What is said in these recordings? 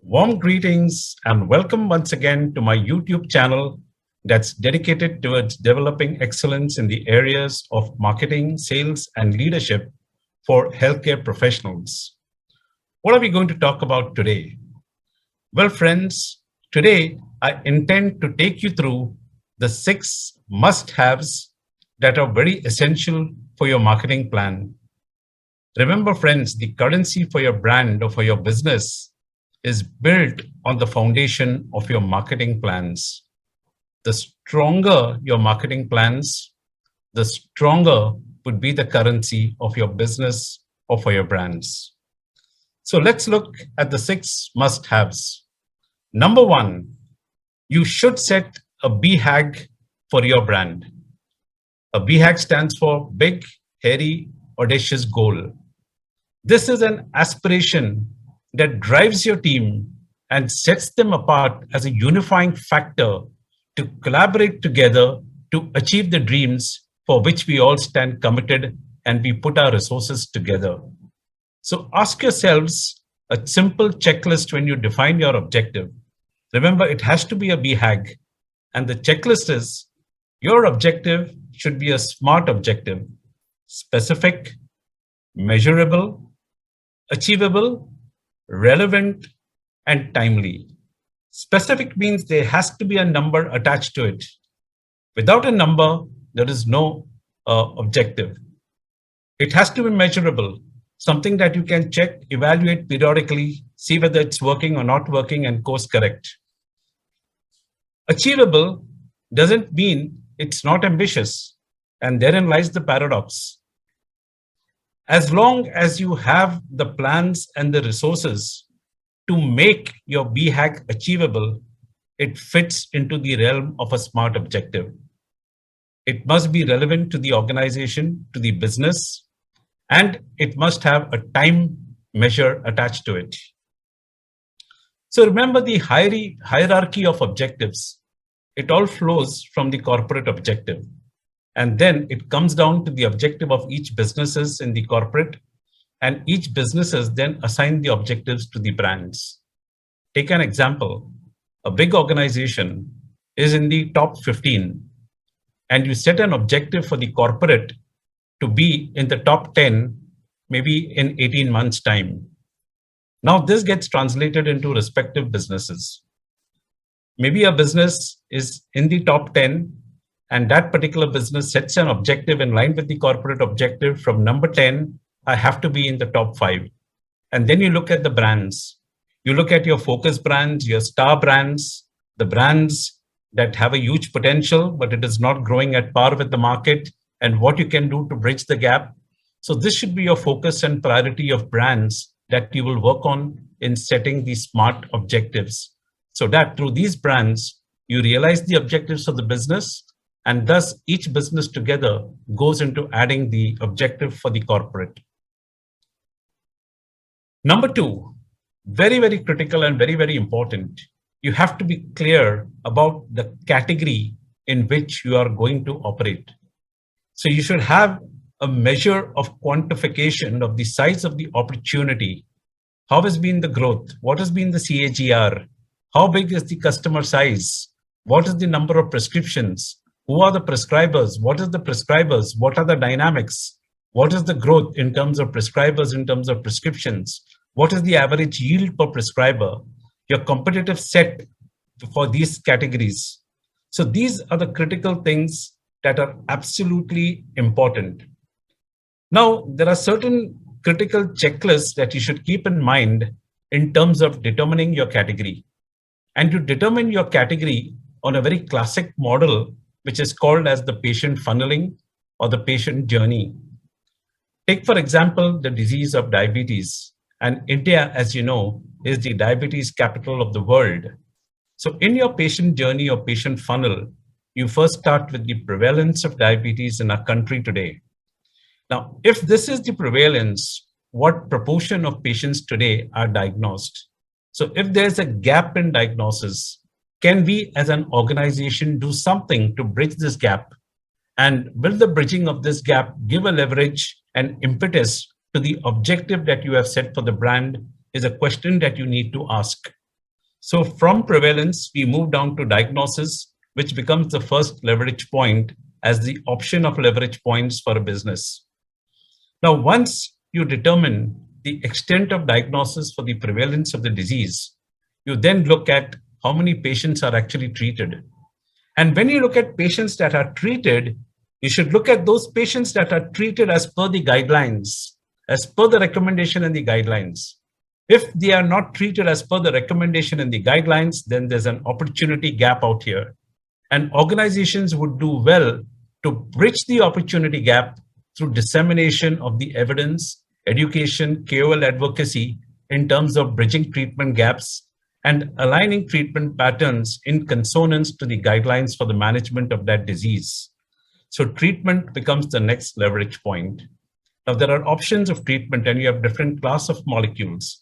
Warm greetings and welcome once again to my YouTube channel that's dedicated towards developing excellence in the areas of marketing, sales, and leadership for healthcare professionals. What are we going to talk about today? Well, friends, today I intend to take you through the 6 must-haves that are very essential for your marketing plan. Remember, friends, the currency for your brand or for your business is built on the foundation of your marketing plans. The stronger your marketing plans, the stronger would be the currency of your business or for your brands. So let's look at the 6 must-haves. Number one, you should set a BHAG for your brand. A BHAG stands for Big, Hairy, Audacious Goal. This is an aspiration that drives your team and sets them apart as a unifying factor to collaborate together to achieve the dreams for which we all stand committed and we put our resources together. So ask yourselves a simple checklist when you define your objective. Remember, it has to be a BHAG, and the checklist is your objective should be a SMART objective: specific, measurable, achievable, relevant, and timely. Specific means there has to be a number attached to it. Without a number, there is no objective. It has to be measurable, something that you can check, evaluate periodically, see whether it's working or not working, and course correct. Achievable doesn't mean it's not ambitious, and therein lies the paradox. As long as you have the plans and the resources to make your BHAG achievable, it fits into the realm of a SMART objective. It must be relevant to the organization, to the business, and it must have a time measure attached to it. So remember the hierarchy of objectives. It all flows from the corporate objective. And then it comes down to the objective of each businesses in the corporate, and each businesses then assign the objectives to the brands. Take an example. A big organization is in the top 15, and you set an objective for the corporate to be in the top 10, maybe in 18 months' time. Now this gets translated into respective businesses. Maybe a business is in the top 10, and that particular business sets an objective in line with the corporate objective. From number 10, I have to be in the top 5. And then you look at the brands. You look at your focus brands, your star brands, the brands that have a huge potential, but it is not growing at par with the market, and what you can do to bridge the gap. So this should be your focus and priority of brands that you will work on in setting these SMART objectives, so that through these brands, you realize the objectives of the business, and thus each business together goes into adding the objective for the corporate. Number two, very, very critical and very, very important. You have to be clear about the category in which you are going to operate. So you should have a measure of quantification of the size of the opportunity. How has been the growth? What has been the CAGR? How big is the customer size? What is the number of prescriptions? Who are the prescribers? What is the prescribers? What are the dynamics? What is the growth in terms of prescribers, in terms of prescriptions? What is the average yield per prescriber? Your competitive set for these categories. So these are the critical things that are absolutely important. Now, there are certain critical checklists that you should keep in mind in terms of determining your category. And you determine your category on a very classic model, which is called as the patient funneling or the patient journey. Take, for example, the disease of diabetes. And India, as you know, is the diabetes capital of the world. So in your patient journey or patient funnel, you first start with the prevalence of diabetes in our country today. Now, if this is the prevalence, what proportion of patients today are diagnosed? So if there's a gap in diagnosis, can we as an organization do something to bridge this gap? And will the bridging of this gap give a leverage and impetus to the objective that you have set for the brand is a question that you need to ask. So from prevalence, we move down to diagnosis, which becomes the first leverage point as the option of leverage points for a business. Now, once you determine the extent of diagnosis for the prevalence of the disease, you then look at how many patients are actually treated. And when you look at patients that are treated, you should look at those patients that are treated as per the guidelines, as per the recommendation and the guidelines. If they are not treated as per the recommendation and the guidelines, then there's an opportunity gap out here. And organizations would do well to bridge the opportunity gap through dissemination of the evidence, education, KOL advocacy in terms of bridging treatment gaps and aligning treatment patterns in consonance to the guidelines for the management of that disease. So treatment becomes the next leverage point. Now, there are options of treatment and you have different class of molecules.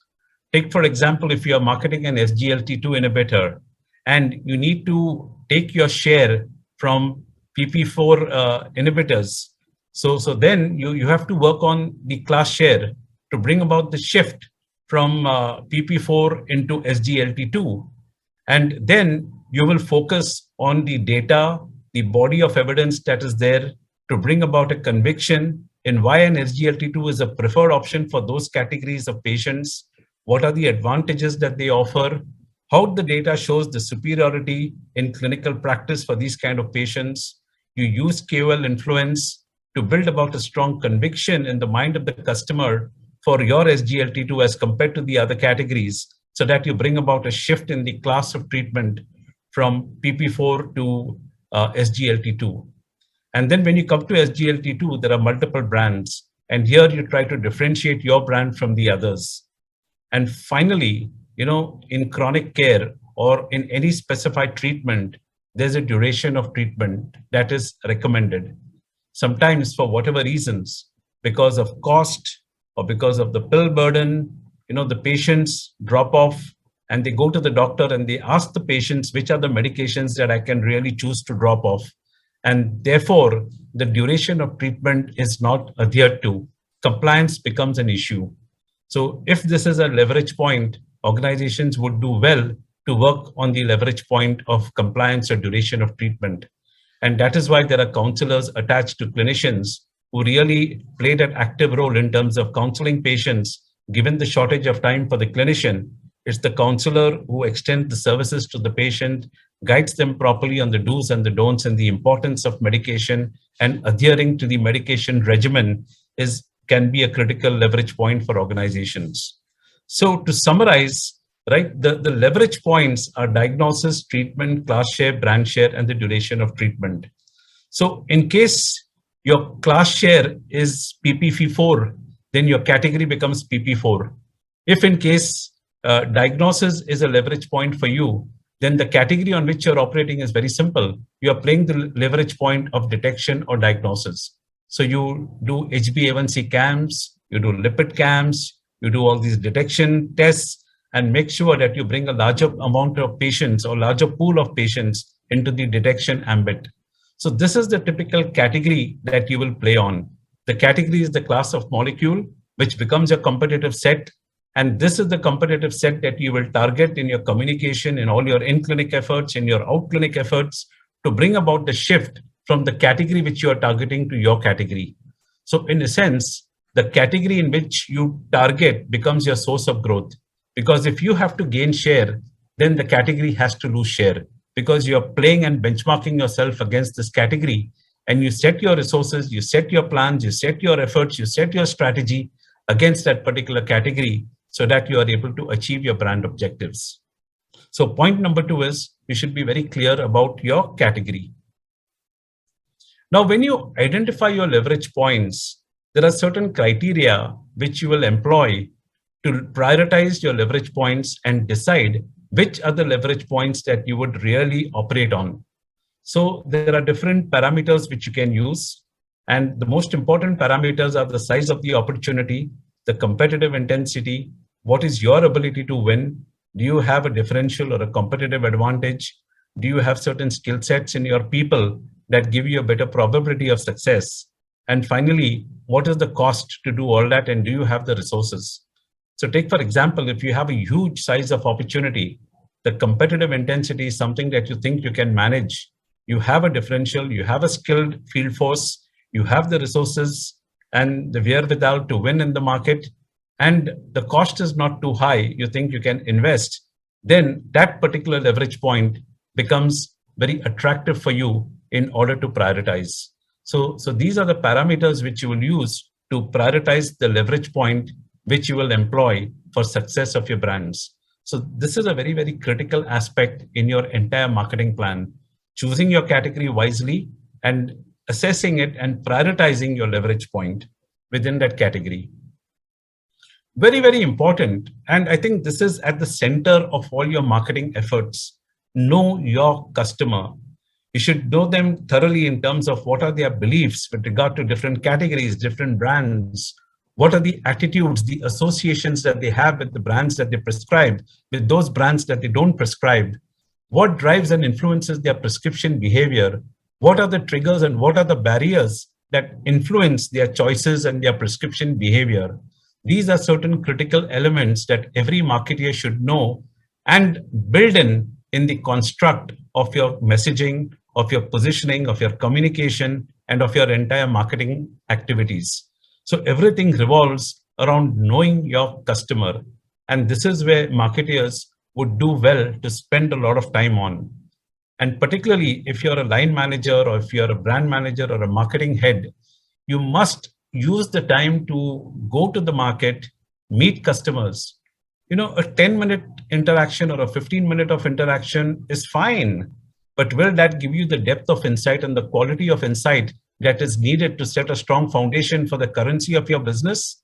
Take, for example, if you are marketing an SGLT2 inhibitor and you need to take your share from PP4 inhibitors. So then you have to work on the class share to bring about the shift from PP4 into SGLT2. And then you will focus on the data, the body of evidence that is there to bring about a conviction in why an SGLT2 is a preferred option for those categories of patients. What are the advantages that they offer? How the data shows the superiority in clinical practice for these kind of patients. You use KOL influence to build about a strong conviction in the mind of the customer for your SGLT2 as compared to the other categories, so that you bring about a shift in the class of treatment from PP4 to SGLT2. And then when you come to SGLT2, there are multiple brands. And here you try to differentiate your brand from the others. And finally, in chronic care or in any specified treatment, there's a duration of treatment that is recommended. Sometimes for whatever reasons, because of cost or because of the pill burden, the patients drop off and they go to the doctor and they ask the patients which are the medications that I can really choose to drop off. And therefore, the duration of treatment is not adhered to. Compliance becomes an issue. So if this is a leverage point, organizations would do well to work on the leverage point of compliance or duration of treatment. And that is why there are counselors attached to clinicians who really play that active role in terms of counseling patients. Given the shortage of time for the clinician, it's the counselor who extends the services to the patient, guides them properly on the do's and the don'ts and the importance of medication, and adhering to the medication regimen can be a critical leverage point for organizations. So to summarize, right, the leverage points are diagnosis, treatment, class share, brand share, and the duration of treatment. So in case your class share is PPV4, then your category becomes PP4. If in case diagnosis is a leverage point for you, then the category on which you're operating is very simple. You are playing the leverage point of detection or diagnosis. So you do HbA1c cams, you do lipid cams, you do all these detection tests and make sure that you bring a larger amount of patients or larger pool of patients into the detection ambit. So this is the typical category that you will play on. The category is the class of molecule, which becomes your competitive set. And this is the competitive set that you will target in your communication, in all your in-clinic efforts, in your out-clinic efforts, to bring about the shift from the category which you are targeting to your category. So in a sense, the category in which you target becomes your source of growth. Because if you have to gain share, then the category has to lose share, because you're playing and benchmarking yourself against this category. And you set your resources, you set your plans, you set your efforts, you set your strategy against that particular category so that you are able to achieve your brand objectives. So point number 2 is you should be very clear about your category. Now, when you identify your leverage points, there are certain criteria which you will employ to prioritize your leverage points and decide which are the leverage points that you would really operate on. So there are different parameters which you can use. And the most important parameters are the size of the opportunity, the competitive intensity, what is your ability to win? Do you have a differential or a competitive advantage? Do you have certain skill sets in your people that give you a better probability of success? And finally, what is the cost to do all that, and do you have the resources? So take, for example, if you have a huge size of opportunity, The competitive intensity is something that you think you can manage. You have a differential, you have a skilled field force, you have the resources and the wherewithal to win in the market, and the cost is not too high, you think you can invest, then that particular leverage point becomes very attractive for you in order to prioritize. So these are the parameters which you will use to prioritize the leverage point which you will employ for success of your brands. So this is a very, very critical aspect in your entire marketing plan, choosing your category wisely and assessing it and prioritizing your leverage point within that category. Very, very important. And I think this is at the center of all your marketing efforts. Know your customer. You should know them thoroughly in terms of what are their beliefs with regard to different categories, different brands. What are the attitudes, the associations that they have with the brands that they prescribe, with those brands that they don't prescribe? What drives and influences their prescription behavior? What are the triggers and what are the barriers that influence their choices and their prescription behavior? These are certain critical elements that every marketer should know and build in the construct of your messaging, of your positioning, of your communication, and of your entire marketing activities. So everything revolves around knowing your customer. And this is where marketers would do well to spend a lot of time on. And particularly if you're a line manager or if you're a brand manager or a marketing head, you must use the time to go to the market, meet customers. A 10-minute interaction or a 15-minute of interaction is fine, but will that give you the depth of insight and the quality of insight that is needed to set a strong foundation for the currency of your business?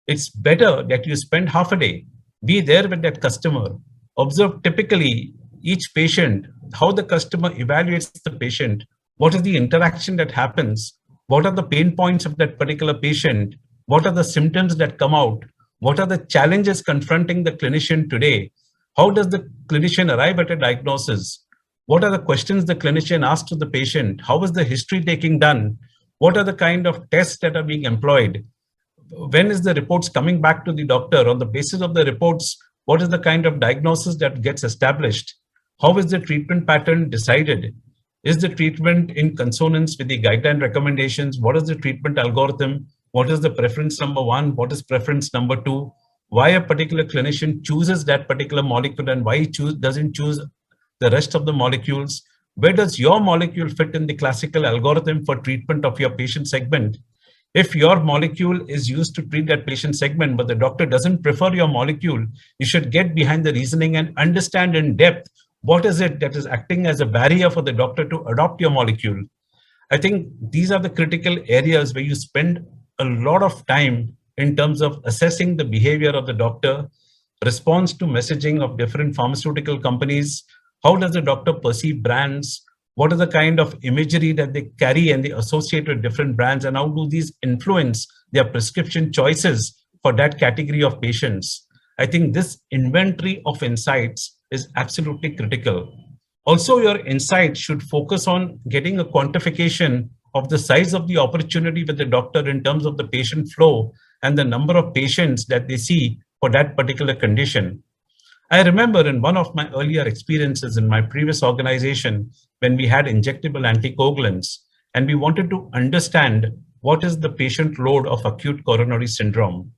It's better that you spend half a day, be there with that customer, observe typically each patient, how the customer evaluates the patient, what is the interaction that happens, what are the pain points of that particular patient, what are the symptoms that come out, what are the challenges confronting the clinician today, how does the clinician arrive at a diagnosis, what are the questions the clinician asks to the patient, how is the history taking done, what are the kind of tests that are being employed, when is the reports coming back to the doctor, on the basis of the reports, what is the kind of diagnosis that gets established, how is the treatment pattern decided, is the treatment in consonance with the guideline recommendations, what is the treatment algorithm, what is the preference number one, what is preference number two, why a particular clinician chooses that particular molecule and why he doesn't choose the rest of the molecules, where does your molecule fit in the classical algorithm for treatment of your patient segment. If your molecule is used to treat that patient segment, but the doctor doesn't prefer your molecule, you should get behind the reasoning and understand in depth what is it that is acting as a barrier for the doctor to adopt your molecule. I think these are the critical areas where you spend a lot of time in terms of assessing the behavior of the doctor, response to messaging of different pharmaceutical companies, how does the doctor perceive brands, what are the kind of imagery that they carry and they associate with different brands, and how do these influence their prescription choices for that category of patients. I think this inventory of insights is absolutely critical. Also, your insight should focus on getting a quantification of the size of the opportunity with the doctor in terms of the patient flow and the number of patients that they see for that particular condition. I remember in one of my earlier experiences in my previous organization, when we had injectable anticoagulants, and we wanted to understand what is the patient load of acute coronary syndrome.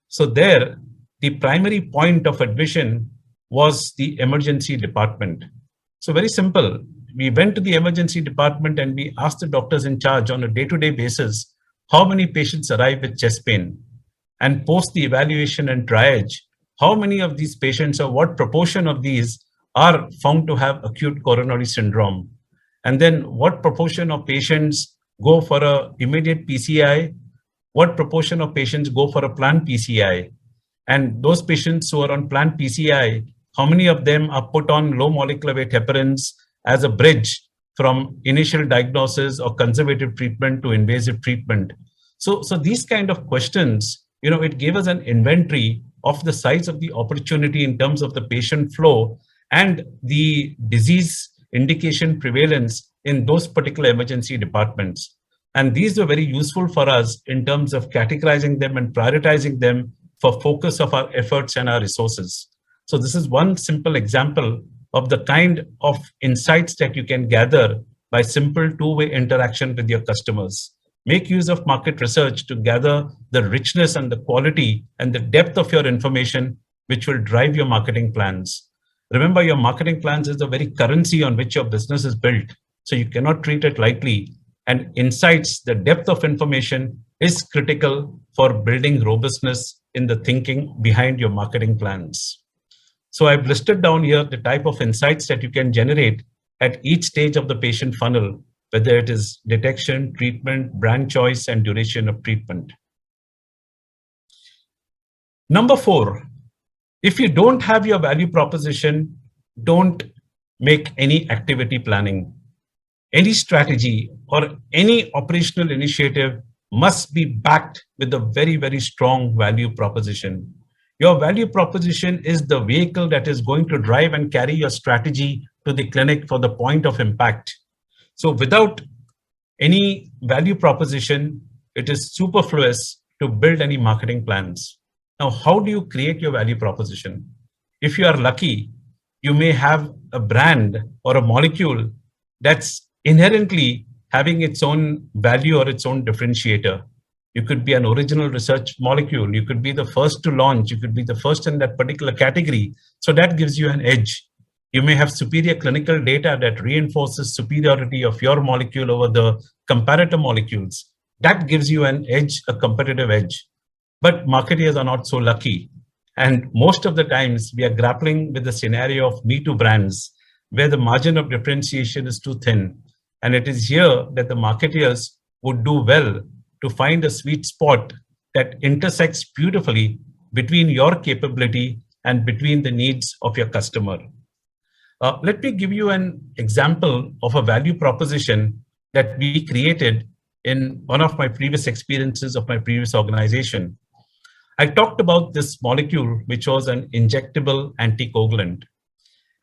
So there, the primary point of admission was the emergency department. So very simple. We went to the emergency department and we asked the doctors in charge on a day-to-day basis, how many patients arrive with chest pain? And post the evaluation and triage, how many of these patients or what proportion of these are found to have acute coronary syndrome? And then what proportion of patients go for an immediate PCI? What proportion of patients go for a planned PCI? And those patients who are on planned PCI, how many of them are put on low molecular weight heparins as a bridge from initial diagnosis or conservative treatment to invasive treatment? So these kind of questions, it gave us an inventory of the size of the opportunity in terms of the patient flow and the disease indication prevalence in those particular emergency departments. And these were very useful for us in terms of categorizing them and prioritizing them for focus of our efforts and our resources. So this is one simple example of the kind of insights that you can gather by simple two-way interaction with your customers. Make use of market research to gather the richness and the quality and the depth of your information, which will drive your marketing plans. Remember, your marketing plans is the very currency on which your business is built. So you cannot treat it lightly. And insights, the depth of information is critical for building robustness in the thinking behind your marketing plans. So I've listed down here the type of insights that you can generate at each stage of the patient funnel, whether it is detection, treatment, brand choice, and duration of treatment. Number 4, if you don't have your value proposition, don't make any activity planning. Any strategy or any operational initiative must be backed with a very, very strong value proposition. Your value proposition is the vehicle that is going to drive and carry your strategy to the clinic for the point of impact. So without any value proposition, it is superfluous to build any marketing plans. Now, how do you create your value proposition? If you are lucky, you may have a brand or a molecule that's inherently having its own value or its own differentiator. You could be an original research molecule. You could be the first to launch. You could be the first in that particular category. So that gives you an edge. You may have superior clinical data that reinforces superiority of your molecule over the comparator molecules. That gives you an edge, a competitive edge. But marketers are not so lucky. And most of the times we are grappling with the scenario of Me Too brands, where the margin of differentiation is too thin. And it is here that the marketers would do well to find a sweet spot that intersects beautifully between your capability and between the needs of your customer. Let me give you an example of a value proposition that we created in one of my previous experiences of my previous organization. I talked about this molecule, which was an injectable anticoagulant.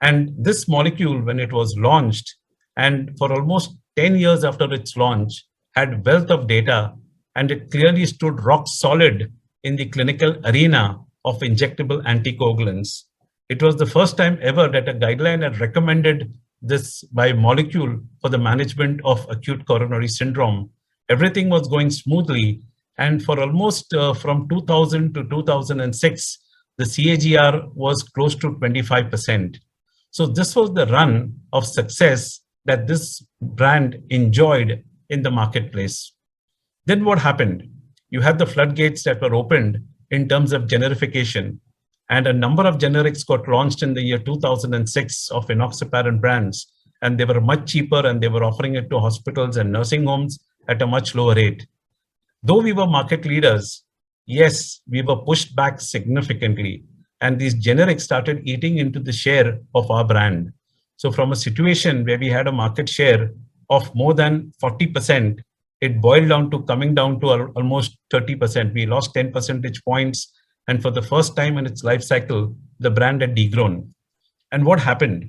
And this molecule, when it was launched, and for almost 10 years after its launch, had wealth of data, and it clearly stood rock solid in the clinical arena of injectable anticoagulants. It was the first time ever that a guideline had recommended this by molecule for the management of acute coronary syndrome. Everything was going smoothly. And for almost from 2000 to 2006, the CAGR was close to 25%. So this was the run of success that this brand enjoyed in the marketplace. Then what happened? You had the floodgates that were opened in terms of generification, and a number of generics got launched in the year 2006 of enoxaparin brands, and they were much cheaper, and they were offering it to hospitals and nursing homes at a much lower rate. Though we were market leaders, yes, we were pushed back significantly, and these generics started eating into the share of our brand. So from a situation where we had a market share of more than 40%, it boiled down to coming down to almost 30%. We lost 10 percentage points. And for the first time in its life cycle, the brand had degrown. And what happened?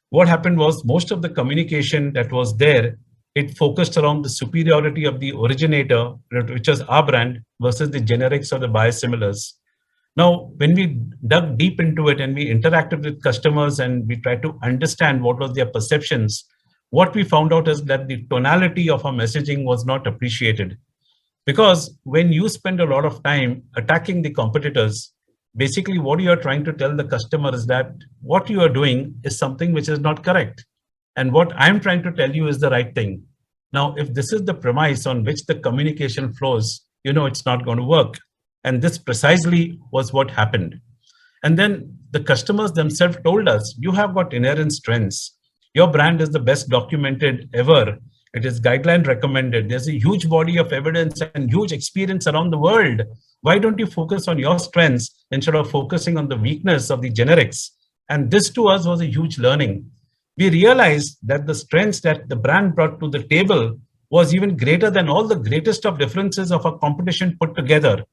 What happened was most of the communication that was there, it focused around the superiority of the originator, which was our brand, versus the generics or the biosimilars. Now, when we dug deep into it and we interacted with customers and we tried to understand what was their perceptions, what we found out is that the tonality of our messaging was not appreciated. Because when you spend a lot of time attacking the competitors, basically what you are trying to tell the customer is that what you are doing is something which is not correct. And what I'm trying to tell you is the right thing. Now, if this is the premise on which the communication flows, it's not going to work. And this precisely was what happened. And then the customers themselves told us, you have got inherent strengths. Your brand is the best documented ever. It is guideline recommended. There's a huge body of evidence and huge experience around the world. Why don't you focus on your strengths instead of focusing on the weakness of the generics? And this to us was a huge learning. We realized that the strengths that the brand brought to the table was even greater than all the greatest of differences of our competition put together.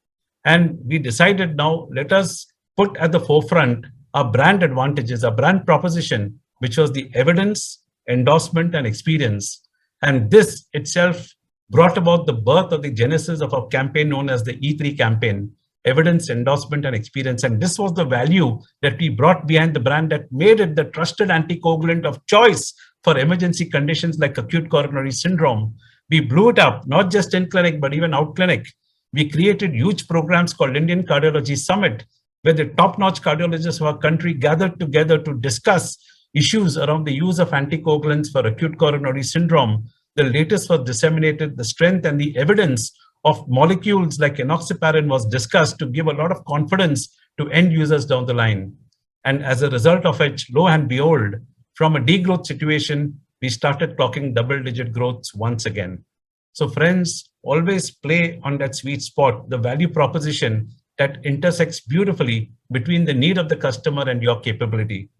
And we decided now, let us put at the forefront our brand advantages, our brand proposition, which was the evidence, endorsement, and experience. And this itself brought about the birth of the genesis of a campaign known as the E3 campaign. evidence, endorsement, and experience. And this was the value that we brought behind the brand that made it the trusted anticoagulant of choice for emergency conditions like acute coronary syndrome. We blew it up, not just in clinic, but even out clinic. We created huge programs called Indian Cardiology Summit, where the top-notch cardiologists of our country gathered together to discuss issues around the use of anticoagulants for acute coronary syndrome. The latest was disseminated, the strength and the evidence of molecules like enoxaparin was discussed to give a lot of confidence to end users down the line. And as a result of it, lo and behold, from a degrowth situation, we started clocking double-digit growths once again. So friends, always play on that sweet spot, the value proposition that intersects beautifully between the need of the customer and your capability.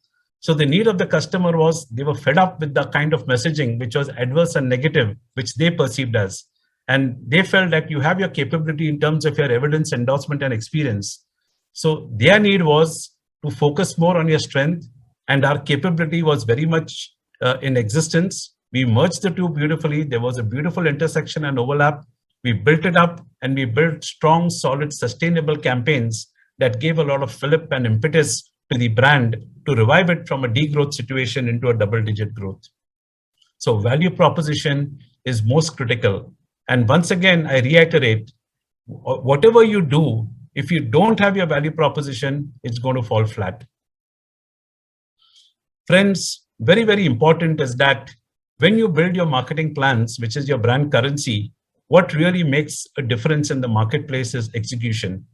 So the need of the customer was they were fed up with the kind of messaging which was adverse and negative, which they perceived as. And they felt that you have your capability in terms of your evidence, endorsement, and experience. So their need was to focus more on your strength, and our capability was very much in existence. We merged the two beautifully. There was a beautiful intersection and overlap. We built it up, and we built strong, solid, sustainable campaigns that gave a lot of fillip and impetus to the brand to revive it from a degrowth situation into a double-digit growth. So value proposition is most critical. And once again, I reiterate, whatever you do, if you don't have your value proposition, it's going to fall flat. Friends, very, very important is that when you build your marketing plans, which is your brand currency, what really makes a difference in the marketplace is execution.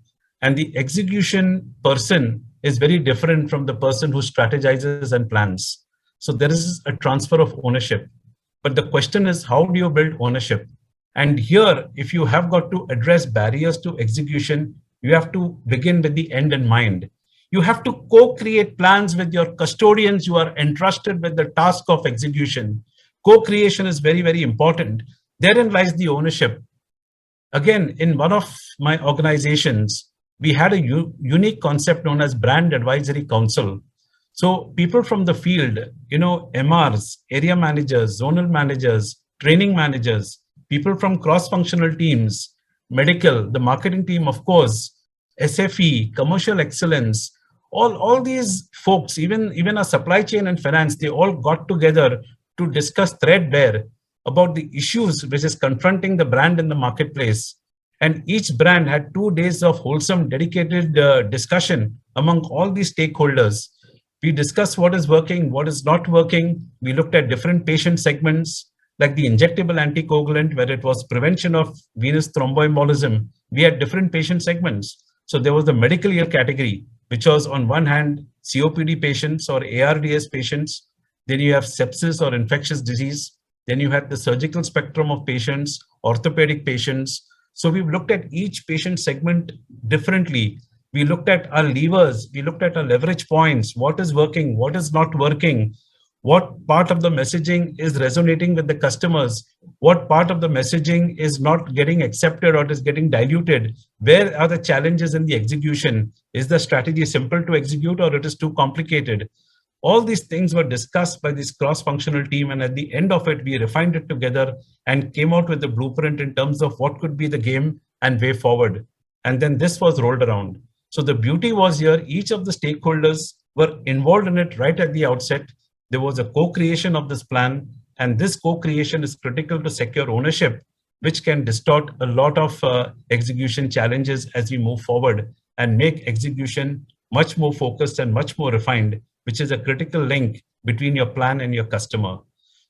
And the execution person is very different from the person who strategizes and plans. So there is a transfer of ownership. But the question is, how do you build ownership? And here, if you have got to address barriers to execution, you have to begin with the end in mind. You have to co-create plans with your custodians who are entrusted with the task of execution. Co-creation is very, very important. Therein lies the ownership. Again, in one of my organizations, we had a unique concept known as Brand Advisory Council. So people from the field, MRs, area managers, zonal managers, training managers, people from cross-functional teams, medical, the marketing team, of course, SFE, commercial excellence, all these folks, even our supply chain and finance, they all got together to discuss threadbare about the issues which is confronting the brand in the marketplace. And each brand had 2 days of wholesome, dedicated discussion among all these stakeholders. We discussed what is working, what is not working. We looked at different patient segments, like the injectable anticoagulant, where it was prevention of venous thromboembolism. We had different patient segments. So there was the medical year category, which was on one hand, COPD patients or ARDS patients. Then you have sepsis or infectious disease. Then you had the surgical spectrum of patients, orthopedic patients. So we've looked at each patient segment differently. We looked at our levers. We looked at our leverage points. What is working? What is not working? What part of the messaging is resonating with the customers? What part of the messaging is not getting accepted or is getting diluted? Where are the challenges in the execution? Is the strategy simple to execute or it is too complicated? All these things were discussed by this cross-functional team, and at the end of it, we refined it together and came out with the blueprint in terms of what could be the game and way forward. And then this was rolled around. So the beauty was here, each of the stakeholders were involved in it right at the outset. There was a co-creation of this plan, and this co-creation is critical to secure ownership, which can distort a lot of execution challenges as we move forward and make execution much more focused and much more refined, which is a critical link between your plan and your customer.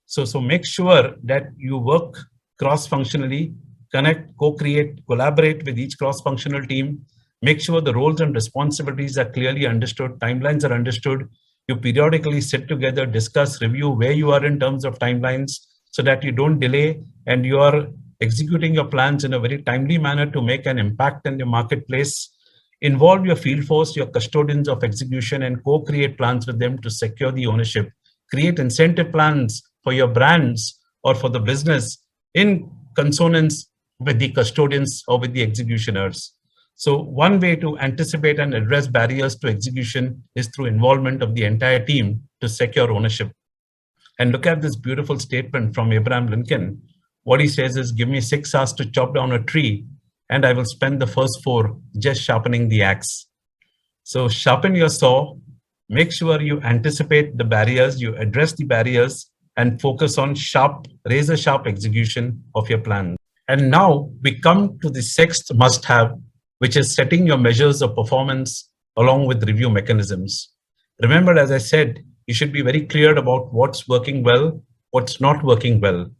So make sure that you work cross-functionally, connect, co-create, collaborate with each cross-functional team. Make sure the roles and responsibilities are clearly understood, timelines are understood. You periodically sit together, discuss, review where you are in terms of timelines so that you don't delay and you are executing your plans in a very timely manner to make an impact in the marketplace. Involve your field force, your custodians of execution, and co-create plans with them to secure the ownership. Create incentive plans for your brands or for the business in consonance with the custodians or with the executioners. So one way to anticipate and address barriers to execution is through involvement of the entire team to secure ownership. And look at this beautiful statement from Abraham Lincoln. What he says is, give me 6 hours to chop down a tree, and I will spend the first 4 just sharpening the axe. So sharpen your saw, make sure you anticipate the barriers, you address the barriers, and focus on sharp, razor sharp execution of your plan. And now we come to the sixth must have, which is setting your measures of performance along with review mechanisms. Remember, as I said, you should be very clear about what's working well, what's not working well.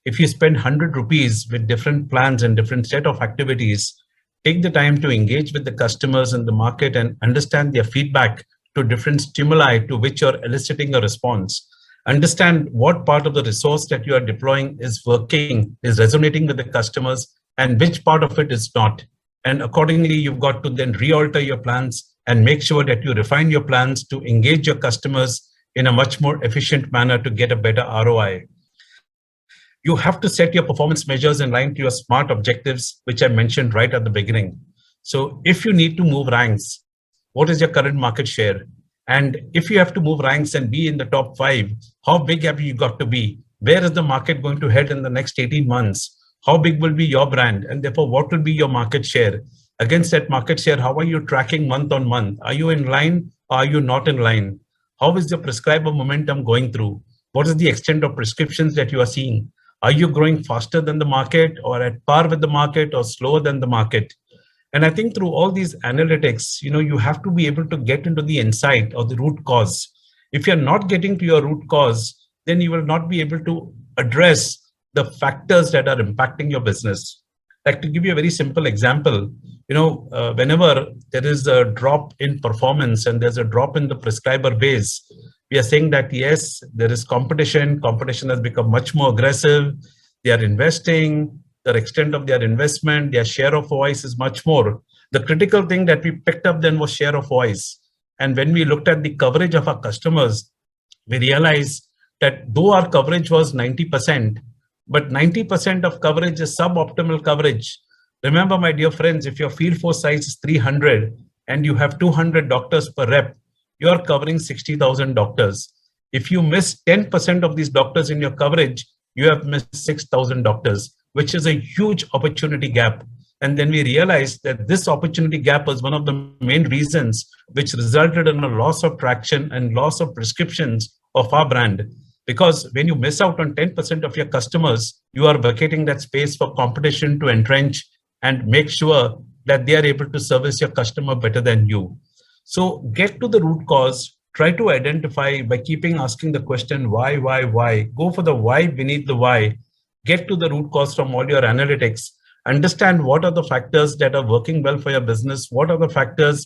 If you spend 100 rupees with different plans and different set of activities, take the time to engage with the customers in the market and understand their feedback to different stimuli to which you're eliciting a response. Understand what part of the resource that you are deploying is working, is resonating with the customers, and which part of it is not. And accordingly, you've got to then re-alter your plans and make sure that you refine your plans to engage your customers in a much more efficient manner to get a better ROI. You have to set your performance measures in line to your SMART objectives, which I mentioned right at the beginning. So if you need to move ranks, what is your current market share? And if you have to move ranks and be in the top 5, how big have you got to be? Where is the market going to head in the next 18 months? How big will be your brand? And therefore, what will be your market share? Against that market share, how are you tracking month on month? Are you in line or are you not in line? How is the prescriber momentum going through? What is the extent of prescriptions that you are seeing? Are you growing faster than the market or at par with the market or slower than the market? And I think through all these analytics, you have to be able to get into the insight or the root cause. If you're not getting to your root cause, then you will not be able to address the factors that are impacting your business. Like, to give you a very simple example, whenever there is a drop in performance and there's a drop in the prescriber base, we are saying that yes, there is competition. Competition has become much more aggressive. They are investing. The extent of their investment, their share of voice is much more. The critical thing that we picked up then was share of voice. And when we looked at the coverage of our customers, we realized that though our coverage was 90%, but 90% of coverage is suboptimal coverage. Remember, my dear friends, if your field force size is 300 and you have 200 doctors per rep, you are covering 60,000 doctors. If you miss 10% of these doctors in your coverage, you have missed 6,000 doctors, which is a huge opportunity gap. And then we realized that this opportunity gap was one of the main reasons which resulted in a loss of traction and loss of prescriptions of our brand. Because when you miss out on 10% of your customers, you are vacating that space for competition to entrench and make sure that they are able to service your customer better than you. So get to the root cause, try to identify by keeping asking the question, why? Go for the why beneath the why. Get to the root cause from all your analytics. Understand what are the factors that are working well for your business. What are the factors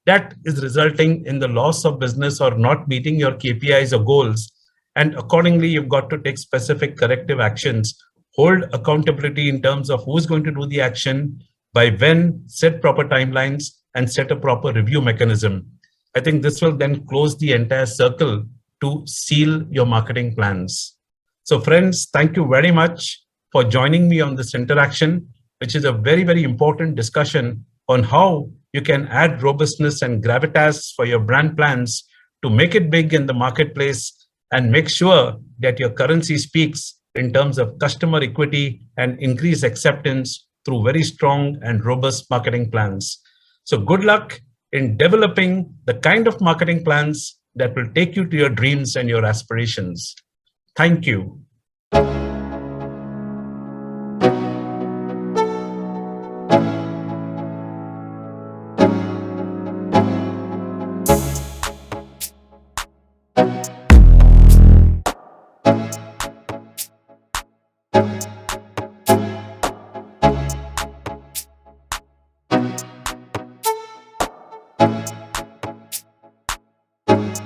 that is resulting in the loss of business or not meeting your KPIs or goals. And accordingly, you've got to take specific corrective actions, hold accountability in terms of who's going to do the action, by when, set proper timelines, and set a proper review mechanism. I think this will then close the entire circle to seal your marketing plans. So friends, thank you very much for joining me on this interaction, which is a very, very important discussion on how you can add robustness and gravitas for your brand plans to make it big in the marketplace and make sure that your currency speaks in terms of customer equity and increase acceptance through very strong and robust marketing plans. So good luck in developing the kind of marketing plans that will take you to your dreams and your aspirations. Thank you.